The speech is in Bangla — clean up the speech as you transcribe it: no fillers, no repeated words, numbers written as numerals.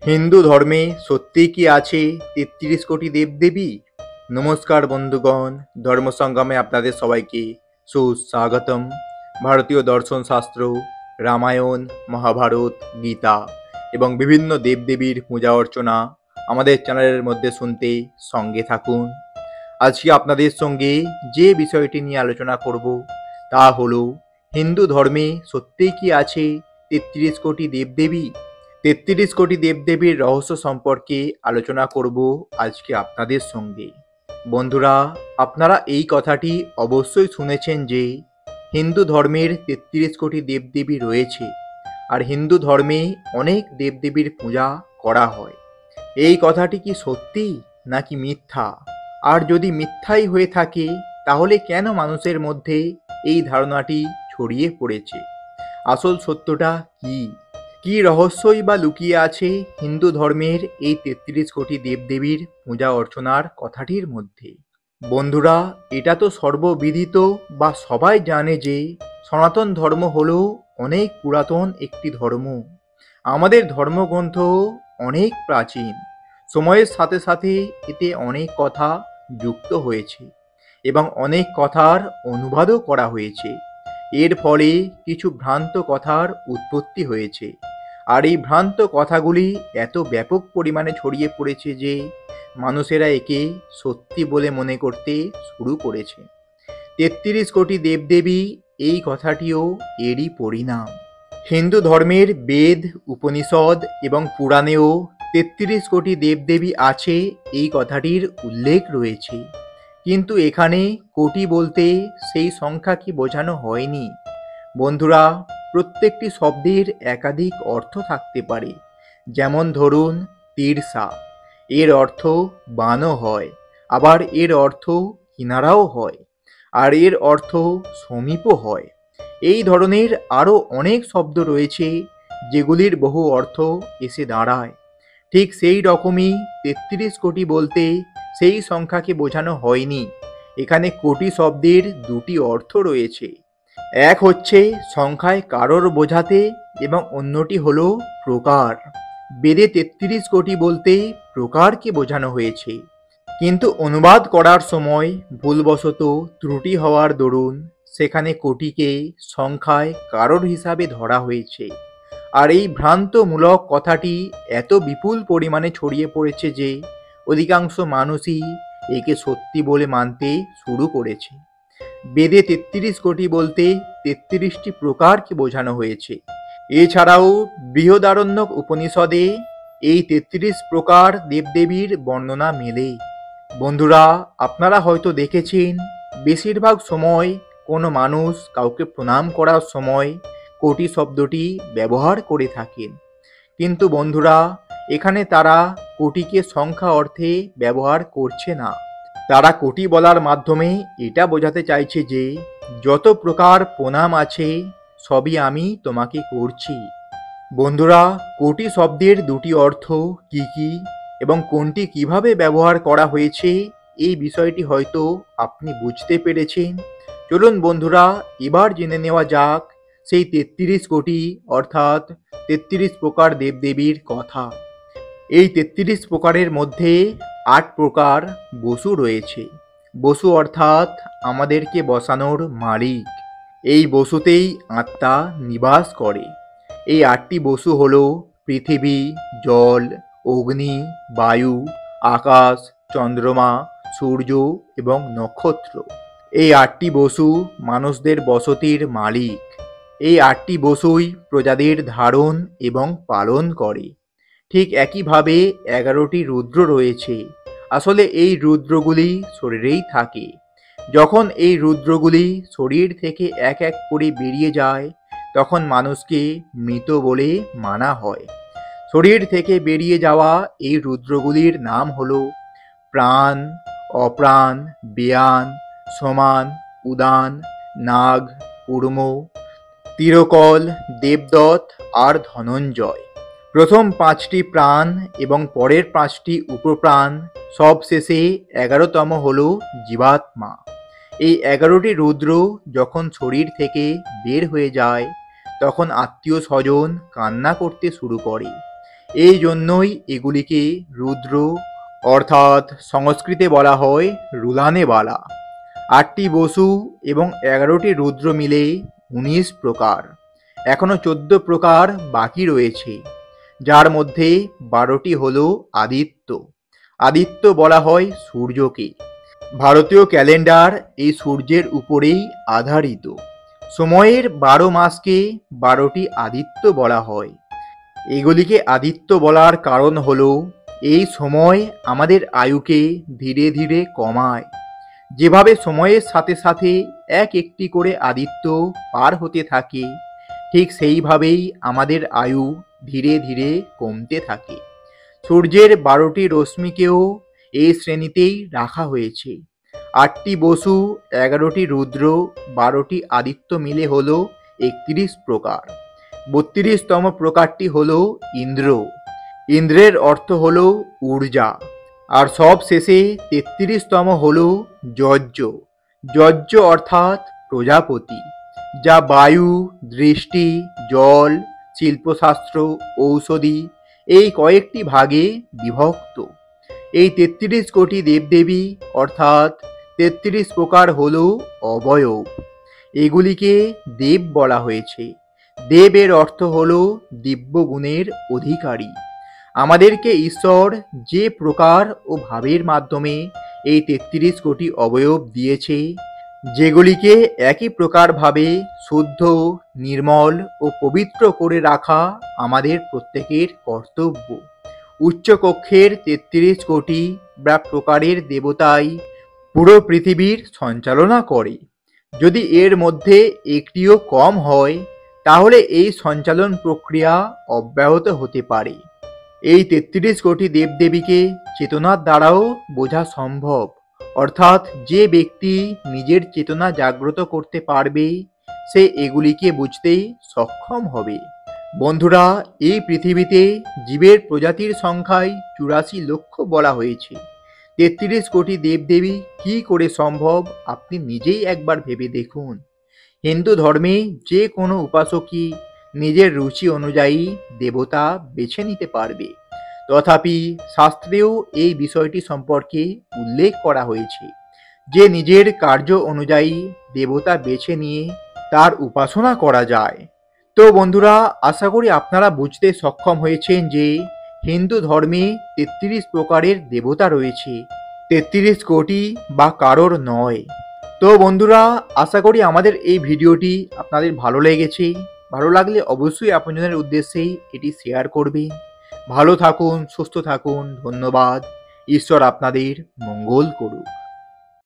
হিন্দু ধর্মে সত্যিই কি আছে ৩৩ কোটি দেবদেবী? নমস্কার বন্ধুগণ, ধর্ম সংগ্রামে আপনাদের সবাইকে সুস্বাগতম। ভারতীয় দর্শন শাস্ত্র, রামায়ণ, মহাভারত, গীতা এবং বিভিন্ন দেবদেবীর পূজা অর্চনা আমাদের চ্যানেলের মধ্যে শুনতে সঙ্গে থাকুন। আজকে আপনাদের সঙ্গে যে বিষয়টি নিয়ে আলোচনা করব তা হলো, হিন্দু ধর্মে সত্যিই কি আছে ৩৩ কোটি দেবদেবী? ৩৩ কোটি দেবদেবীর রহস্য সম্পর্কে আলোচনা করব আজকে আপনাদের সঙ্গে। বন্ধুরা, আপনারা এই কথাটি অবশ্যই শুনেছেন যে হিন্দু ধর্মের ৩৩ কোটি দেবদেবী রয়েছে, আর হিন্দু ধর্মে অনেক দেবদেবীর পূজা করা হয়। এই কথাটি কি সত্যি নাকি মিথ্যা? আর যদি মিথ্যাই হয়ে থাকে, তাহলে কেন মানুষের মধ্যে এই ধারণাটি ছড়িয়ে পড়েছে? আসল সত্যটা কি? কি রহস্যই বা লুকিয়ে আছে হিন্দু ধর্মের এই ৩৩ কোটি দেবদেবীর পূজা অর্চনার কথাটির মধ্যে? বন্ধুরা, এটা তো সর্ববিদিত বা সবাই জানে যে সনাতন ধর্ম হলো অনেক পুরাতন একটি ধর্ম। আমাদের ধর্মগ্রন্থ অনেক প্রাচীন। সময়ের সাথে সাথে এতে অনেক কথা যুক্ত হয়েছে এবং অনেক কথার অনুবাদও করা হয়েছে। এর ফলে কিছু ভ্রান্ত কথার উৎপত্তি হয়েছে, আর এই ভ্রান্ত কথাগুলি এত ব্যাপক পরিমাণে ছড়িয়ে পড়েছে যে মানুষেরা একে সত্যি বলে মনে করতে শুরু করেছে। ৩৩ কোটি দেবদেবী, এই কথাটিও এরই পরিণাম। হিন্দু ধর্মের বেদ, উপনিষদ এবং পুরাণেও ৩৩ কোটি দেবদেবী আছে, এই কথাটির উল্লেখ রয়েছে। কিন্তু এখানে কোটি বলতে সেই সংখ্যাকে বোঝানো হয়নি। বন্ধুরা, প্রত্যেকটি শব্দের একাধিক অর্থ থাকতে পারে। যেমন ধরুন তিরসা, এর অর্থ বানও হয়, আবার এর অর্থ কিনারাও হয়, আর এর অর্থ সমীপও হয়। এই ধরনের আরও অনেক শব্দ রয়েছে যেগুলির বহু অর্থ এসে দাঁড়ায়। ঠিক সেই রকমই ৩৩ কোটি বলতে সেই সংখ্যাকে বোঝানো হয়নি। এখানে কোটি শব্দের দুটি অর্থ রয়েছে। এক হচ্ছে সংখ্যায় কারোর বোঝাতে এবং অন্যটি হলো প্রকার। বেদে ৩৩ কোটি বলতে প্রকারকে বোঝানো হয়েছে, কিন্তু অনুবাদ করার সময় ভুলবশত ত্রুটি হওয়ার দরুন সেখানে কোটিকে সংখ্যায় কারোর হিসাবে ধরা হয়েছে। আর এই ভ্রান্তমূলক কথাটি এত বিপুল পরিমাণে ছড়িয়ে পড়েছে যে অধিকাংশ মানুষই একে সত্যি বলে মানতে শুরু করেছে। বেদে ৩৩ কোটি বলতে ৩৩টি প্রকারকে বোঝানো হয়েছে। এছাড়াও বৃহদারণ্যক উপনিষদে এই ৩৩ প্রকার দেবদেবীর বর্ণনা মেলে। বন্ধুরা, আপনারা হয়তো দেখেছেন বেশিরভাগ সময় কোনো মানুষ কাউকে প্রণাম করার সময় কোটি শব্দটি ব্যবহার করে থাকেন। কিন্তু বন্ধুরা, এখানে তারা কোটিকে সংখ্যা অর্থে ব্যবহার করছে না। তারা কোটি বলার মাধ্যমে এটা বোঝাতে চাইছে যে যত প্রকার প্রণাম আছে সবই আমি তোমাকে করছি। বন্ধুরা, কোটি শব্দের দুটি অর্থ কি কি এবং কোনটি কিভাবে ব্যবহার করা হয়েছে, এই বিষয়টি হয়তো আপনি বুঝতে পেরেছেন। চলুন বন্ধুরা, এবার জেনে নেওয়া যাক সেই ৩৩ কোটি অর্থাৎ ৩৩ প্রকার দেবদেবীর কথা। এই ৩৩ প্রকারের মধ্যে ৮ প্রকার বসু রয়েছে। বসু অর্থাৎ আমাদেরকে বসানোর মালিক। এই বসুতেই আত্মা নিবাস করে। এই ৮টি বসু হল পৃথিবী, জল, অগ্নি, বায়ু, আকাশ, চন্দ্রমা, সূর্য এবং নক্ষত্র। এই ৮টি বসু মানুষদের বসতির মালিক। এই ৮টি বসুই প্রজাদের ধারণ এবং পালন করে। ঠিক একইভাবে ১১টি রুদ্র রয়েছে। আসলে এই রুদ্রগুলি শরীরেই থাকে। যখন এই রুদ্রগুলি শরীর থেকে এক এক করে বেরিয়ে যায়, তখন মানুষকে মৃত বলে মানা হয়। শরীর থেকে বেরিয়ে যাওয়া এই রুদ্রগুলির নাম হলো প্রাণ, অপ্রাণ, বেয়ান, সমান, উদান, নাগ, কুর্ম, তিরকল, দেবদত্ত আর ধনঞ্জয়। প্রথম ৫টি প্রাণ এবং পরের ৫টি উপপ্রাণ, সবশেষে ১১তম হল জীবাত্মা। এই ১১টি রুদ্র যখন শরীর থেকে বের হয়ে যায়, তখন আত্মীয় স্বজন কান্না করতে শুরু করে এই জন্যই এগুলিকে রুদ্র অর্থাৎ সংস্কৃতে বলা হয় রুলানেওয়ালা। 8টি বসু এবং 11টি রুদ্র মিলে 19 প্রকার। এখনও 14 প্রকার বাকি রয়েছে, যার মধ্যে 12টি হল আদিত্য। আদিত্য বলা হয় সূর্যকে। ভারতীয় ক্যালেন্ডার এই সূর্যের উপরেই আধারিত। সময়ের 12 মাসকে 12টি আদিত্য বলা হয়। এগুলিকে আদিত্য বলার কারণ হলো এই সময় আমাদের আয়ুকে ধীরে ধীরে কমায়। যেভাবে সময়ের সাথে সাথে এক একটি করে আদিত্য পার হতে থাকে, ঠিক সেইভাবেই আমাদের আয়ু ধীরে ধীরে কমতে থাকে। সূর্যের 12টি রশ্মিকেও এই শ্রেণীতেই রাখা হয়েছে। 8টি বসু, 11টি রুদ্র, 12টি আদিত্য মিলে হল 31 প্রকার। 32তম প্রকারটি হল ইন্দ্র। ইন্দ্রের অর্থ হল ঊর্জা। আর সব শেষে 33তম হল যজ্ঞ। যজ্ঞ অর্থাৎ প্রজাপতি, যা বায়ু, দৃষ্টি, জল, শিল্পশাস্ত্র, ঔষধি এই কয়েকটি ভাগে বিভক্ত। এই 33 কোটি দেবদেবী অর্থাৎ 33 প্রকার হল অবয়ব। এগুলিকে দেব বলা হয়েছে। দেবের অর্থ হল দিব্য গুণের অধিকারী। আমাদেরকে ঈশ্বর যে প্রকার ও ভাবের মাধ্যমে এই 33 কোটি অবয়ব দিয়েছে, যেগুলিকে একই প্রকারভাবে শুদ্ধ, নির্মল ও পবিত্র করে রাখা আমাদের প্রত্যেকের কর্তব্য। উচ্চকক্ষের 33 কোটি বা প্রকারের দেবতাই পুরো পৃথিবীর সঞ্চালনা করে। যদি এর মধ্যে একটিও কম হয়, তাহলে এই সঞ্চালন প্রক্রিয়া অব্যাহত হতে পারে। এই 33 কোটি দেবদেবীকে চেতনার দ্বারাও বোঝা সম্ভব, অর্থাৎ যে ব্যক্তি নিজের চেতনা জাগ্রত করতে পারবে, সে এগুলিকে বুঝতেই সক্ষম হবে। বন্ধুরা, এই পৃথিবীতে জীবের প্রজাতির সংখ্যায় 84 লক্ষ বলা হয়েছে। 33 কোটি দেবদেবী কি করে সম্ভব আপনি নিজেই একবার ভেবে দেখুন। হিন্দু ধর্মে যে কোনো উপাসকই নিজের রুচি অনুযায়ী দেবতা বেছে নিতে পারবে। তথাপি শাস্ত্রেও এই বিষয়টি সম্পর্কে উল্লেখ করা হয়েছে যে নিজের কার্য অনুযায়ী দেবতা বেছে নিয়ে তার উপাসনা করা যায়। তো বন্ধুরা, আশা করি আপনারা বুঝতে সক্ষম হয়েছেন যে হিন্দু ধর্মে 33 প্রকারের দেবতা রয়েছে, 33 কোটি বা কারোর নয়। তো বন্ধুরা, আশা করি আমাদের এই ভিডিওটি আপনাদের ভালো লেগেছে। ভালো লাগলে অবশ্যই আপনজনের উদ্দেশ্যে এটি শেয়ার করবেন। ভালো থাকুন, সুস্থ থাকুন। ধন্যবাদ। ঈশ্বর আপনাদের মঙ্গল করুক।